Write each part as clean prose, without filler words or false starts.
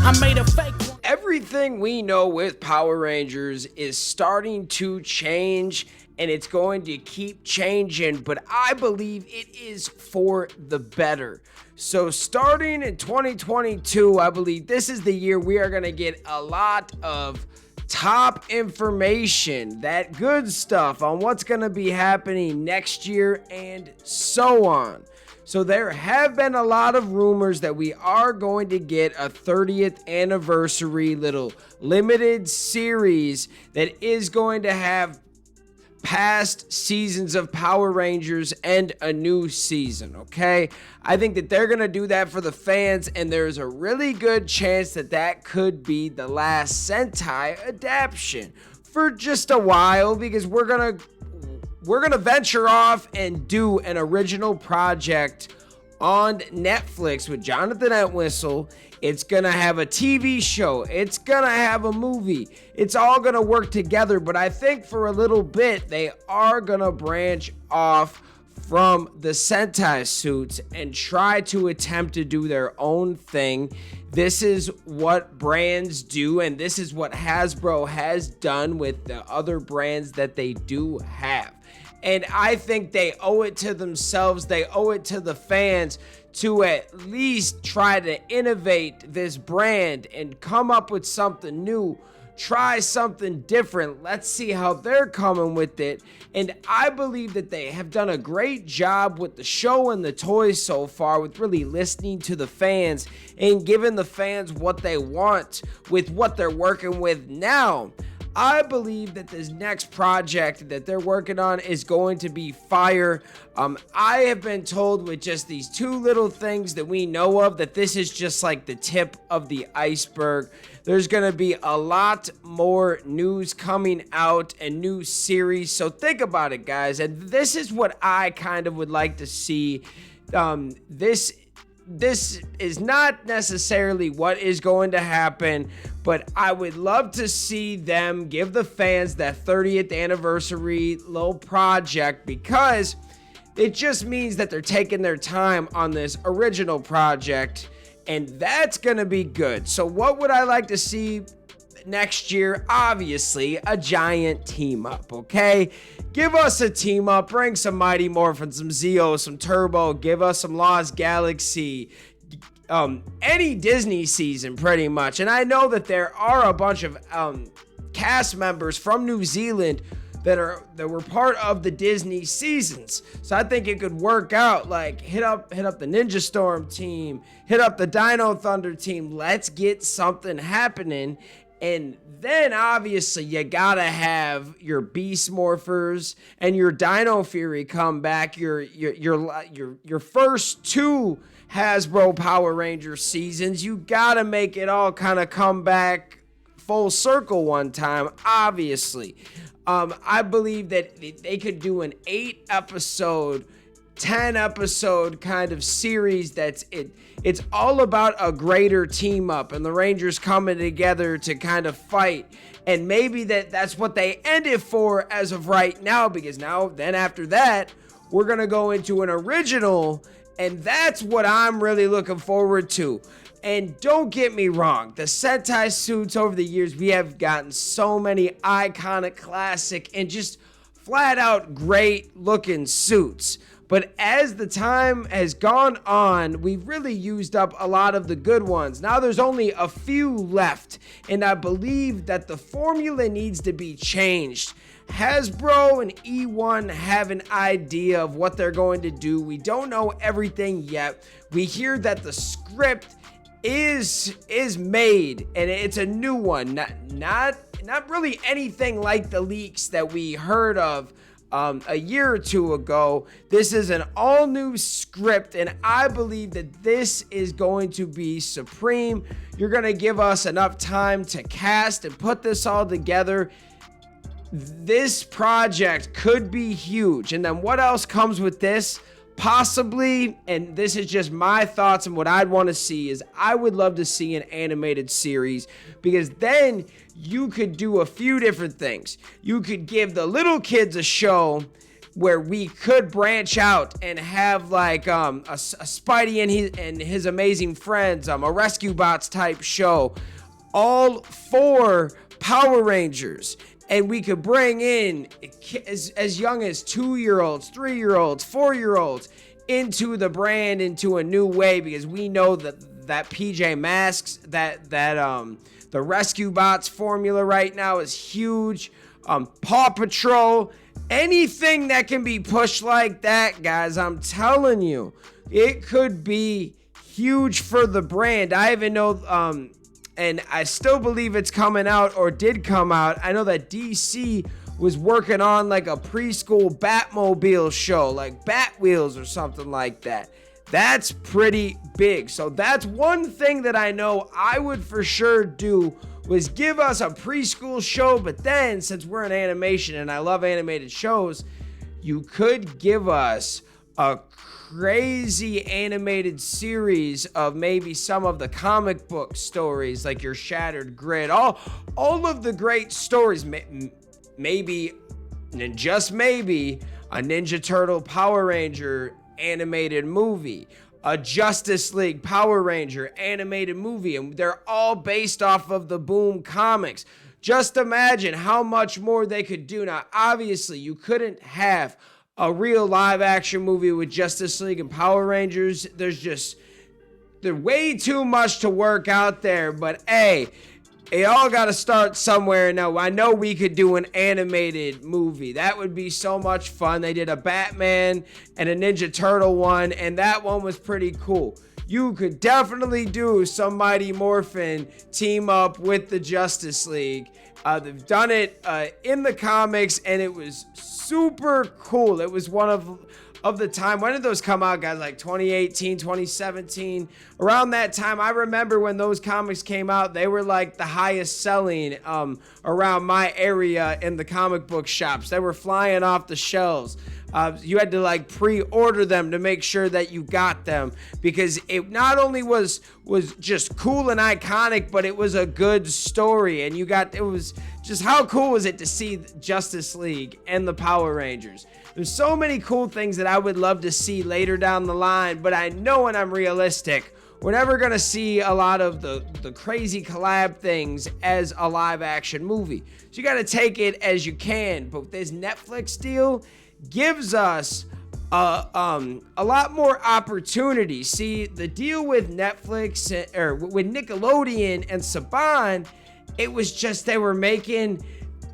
I made a fake one. Everything we know with Power Rangers is starting to change, and it's going to keep changing, but I believe it is for the better. So starting in 2022, I believe this is the year we are going to get a lot of top information, that good stuff on what's going to be happening next year and so on. So there have been a lot of rumors that we are going to get a 30th anniversary little limited series that is going to have past seasons of Power Rangers and a new season, okay? I think that they're going to do that for the fans, and there's a really good chance that that could be the last Sentai adaptation for just a while, because we're going to venture off and do an original project on Netflix with Jonathan Entwistle. It's going to have a TV show. It's going to have a movie. It's all going to work together. But I think for a little bit, they are going to branch off from the Sentai suits and try to attempt to do their own thing. This is what brands do, and this is what Hasbro has done with the other brands that they do have. And I think they owe it to themselves, they owe it to the fans to at least try to innovate this brand and come up with something new. Try something different. Let's see how they're coming with it. And I believe that they have done a great job with the show and the toys so far, with really listening to the fans and giving the fans what they want with what they're working with now. I believe that this next project that they're working on is going to be fire. I have been told with just these two little things that we know of that this is just like the tip of the iceberg. There's going to be a lot more news coming out and new series. So think about it, guys. And this is what I kind of would like to see. This is not necessarily what is going to happen, but I would love to see them give the fans that 30th anniversary little project, because it just means that they're taking their time on this original project, and that's going to be good. So what would I like to see next year? Obviously, a giant team up, okay? Give us a team up, bring some Mighty Morphin, some Zeo, some Turbo, give us some Lost Galaxy, any Disney season pretty much. And I know that there are a bunch of cast members from New Zealand that were part of the Disney seasons. So I think it could work out. Like hit up the Ninja Storm team, hit up the Dino Thunder team. Let's get something happening. And then obviously you gotta have your Beast Morphers and your Dino Fury come back. Your first two Hasbro Power Rangers seasons. You gotta make it all kind of come back full circle one time. Obviously, I believe that they could do an 8-episode, 10-episode kind of series that's it. It's all about a greater team up and the Rangers coming together to kind of fight. And maybe that's what they end it for as of right now, because then after that, we're going to go into an original, and that's what I'm really looking forward to. And don't get me wrong, the Sentai suits over the years, we have gotten so many iconic, classic, and just flat out great looking suits. But as the time has gone on, we've really used up a lot of the good ones. Now there's only a few left, and I believe that the formula needs to be changed. Hasbro and E1 have an idea of what they're going to do. We don't know everything yet. We hear that the script is made, and it's a new one. Not really anything like the leaks that we heard of a year or two ago. This is an all new script, and I believe that this is going to be supreme. You're going to give us enough time to cast and put this all together. This project could be huge. And then what else comes with this? Possibly, and this is just my thoughts and what I'd want to see, is I would love to see an animated series, because then you could do a few different things. You could give the little kids a show where we could branch out and have like a Spidey and his amazing friends, a Rescue Bots type show, all for Power Rangers. And we could bring in as young as 2-year-olds, 3-year-olds, 4-year-olds into the brand into a new way, because we know that PJ Masks, that the Rescue Bots formula right now is huge. Paw Patrol, anything that can be pushed like that, guys, I'm telling you, it could be huge for the brand. I even know, and I still believe it's coming out or did come out. I know that DC was working on like a preschool Batmobile show, like Bat Wheels or something like that. That's pretty big. So that's one thing that I know I would for sure do, was give us a preschool show. But then, since we're in animation and I love animated shows, you could give us a crazy animated series of maybe some of the comic book stories, like your Shattered Grid, all of the great stories. Maybe, and just maybe, a Ninja Turtle Power Ranger animated movie, a Justice League Power Ranger animated movie, and they're all based off of the Boom comics. Just imagine how much more they could do. Now, obviously, you couldn't have a real live action movie with Justice League and Power Rangers. There's way too much to work out there, but hey, it all got to start somewhere. Now, I know we could do an animated movie. That would be so much fun. They did a Batman and a Ninja Turtle one, and that one was pretty cool. You could definitely do some Mighty Morphin team up with the Justice League. They've done it in the comics, and it was super cool. It was one of the time. When did those come out, guys? Like 2018, 2017, around that time. I remember when those comics came out, they were like the highest selling around my area in the comic book shops. They were flying off the shelves. You had to like pre-order them to make sure that you got them, because it not only was just cool and iconic, but it was a good story. And it was just, how cool was it to see Justice League and the Power Rangers? There's so many cool things that I would love to see later down the line, but I know, when I'm realistic, we're never going to see a lot of the crazy collab things as a live action movie. So you got to take it as you can. But this Netflix deal gives us a lot more opportunity. See, the deal with Netflix, or with Nickelodeon and Saban, it was just they were making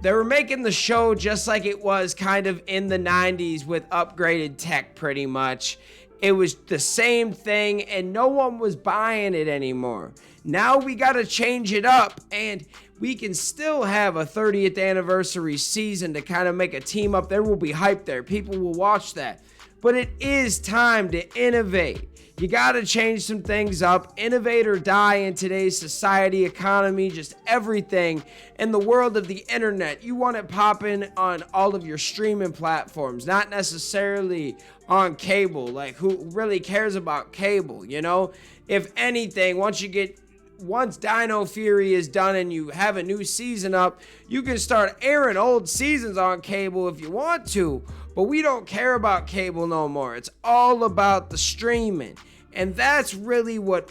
the show just like it was kind of in the 90s with upgraded tech, pretty much. It was the same thing, and no one was buying it anymore. Now we got to change it up, and we can still have a 30th anniversary season to kind of make a team up. There will be hype there. People will watch that. But it is time to innovate. You got to change some things up. Innovate or die in today's society, economy, just everything in the world of the internet. You want it popping on all of your streaming platforms, not necessarily on cable. Like, who really cares about cable, you know? If anything, once Dino Fury is done and you have a new season up, you can start airing old seasons on cable if you want to. But we don't care about cable no more. It's all about the streaming. And that's really what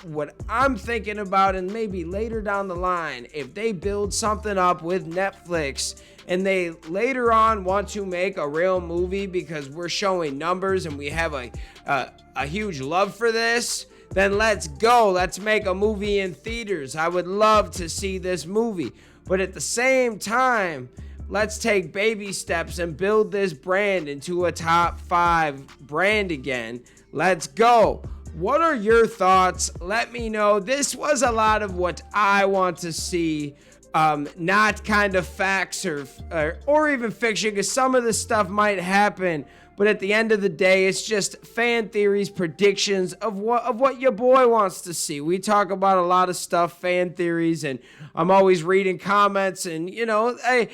I'm thinking about. And maybe later down the line, if they build something up with Netflix and they later on want to make a real movie because we're showing numbers and we have a huge love for this, then let's go. Let's make a movie in theaters. I would love to see this movie. But at the same time, let's take baby steps and build this brand into a top 5 brand again. Let's go. What are your thoughts? Let me know. This was a lot of what I want to see. Not kind of facts or even fiction, because some of this stuff might happen. But at the end of the day, it's just fan theories, predictions of what your boy wants to see. We talk about a lot of stuff, fan theories, and I'm always reading comments. And, you know, I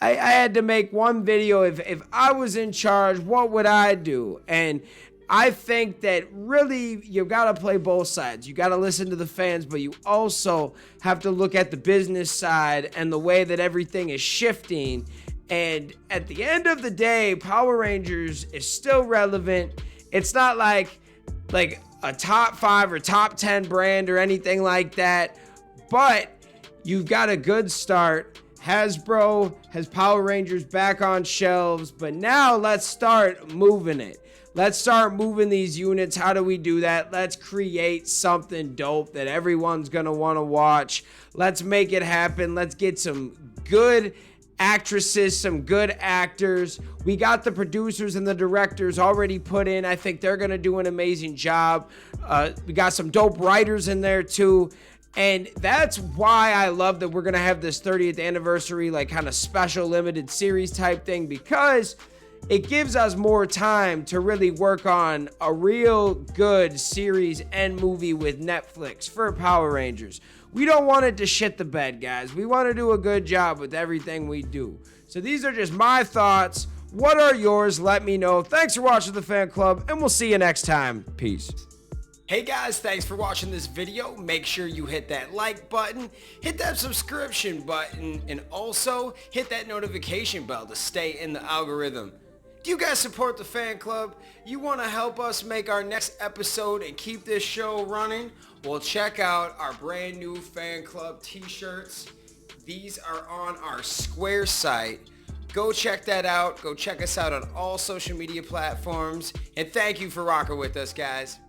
had to make one video. If I was in charge, what would I do? And I think that really you've got to play both sides. You got to listen to the fans, but you also have to look at the business side and the way that everything is shifting. And at the end of the day, Power Rangers is still relevant. It's not like a top 5 or top 10 brand or anything like that, but you've got a good start. Hasbro has Power Rangers back on shelves, but now let's start moving it. Let's start moving these units. How do we do that? Let's create something dope that everyone's gonna want to watch. Let's make it happen. Let's get some good actresses, some good actors. We got the producers and the directors already put in. I think they're gonna do an amazing job. We got some dope writers in there too. And that's why I love that we're gonna have this 30th anniversary, like kind of special limited series type thing, because it gives us more time to really work on a real good series and movie with Netflix for Power Rangers. We don't want it to shit the bed, guys. We want to do a good job with everything we do. So these are just my thoughts. What are yours? Let me know. Thanks for watching the Fan Club, and we'll see you next time. Peace. Hey guys, thanks for watching this video. Make sure you hit that like button, hit that subscription button, and also hit that notification bell to stay in the algorithm. Do you guys support the Fan Club? You want to help us make our next episode and keep this show running? Well, check out our brand new Fan Club t-shirts. These are on our Square site. Go check that out. Go check us out on all social media platforms. And thank you for rocking with us, guys.